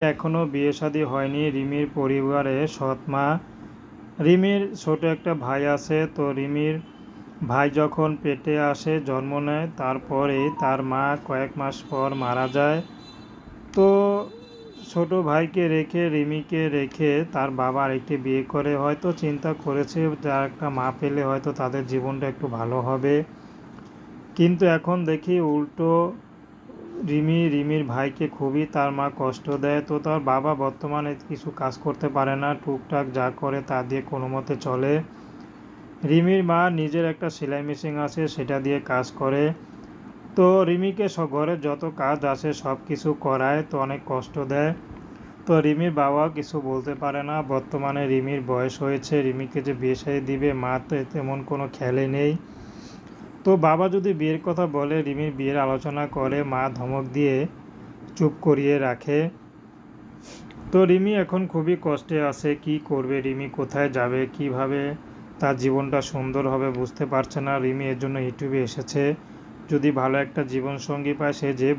এখনও বিয়ে শাদী হয়নি। রিমির পরিবারে সৎমা, রিমির ছোট একটা ভাই আছে। তো রিমির ভাই যখন পেটে আসে, জন্ম নেয়, তারপরেই তার মা কয়েক মাস পর মারা যায়। তো ছোট ভাইকে রেখে, রিমিকে রেখে তার বাবা আরেকটি বিয়ে করে হয়তো চিন্তা করেছে যার একটা মা পেলে হয়তো তাদের জীবনটা একটু ভালো হবে। কিন্তু এখন দেখি উল্টো রিমির ভাইকে খুবই তার মা কষ্ট দেয়। তো তার বাবা বর্তমানে কিছু কাজ করতে পারে না, টুকটাক যা করে তা দিয়ে কোনো মতে চলে। রিমির মা নিজের একটা সেলাই মেশিন আছে, সেটা দিয়ে কাজ করে। তো রিমিকে ঘরের যত কাজ আছে সব কিছু করায়, তো অনেক কষ্ট দেয়। তো রিমির বাবা কিছু বলতে পারে না। বর্তমানে রিমির বয়স হয়েছে, রিমিকে যে বিয়ে শাদী দিবে, মা তো তেমন কোনো খেয়ালই নেই। তো বাবা যদি বিয়ের কথা বলে, রিমির বিয়ের আলোচনা করে, মা ধমক দিয়ে চুপ করিয়ে রাখে। তো রিমি এখন খুবই কষ্টে আছে। কি করবে রিমি, কোথায় যাবে, কিভাবে তার জীবনটা সুন্দর হবে বুঝতে পারছে না। রিমি এর জন্য ইউটিউবে এসেছে, যদি ভালো একটা জীবনসঙ্গী পায় সে যে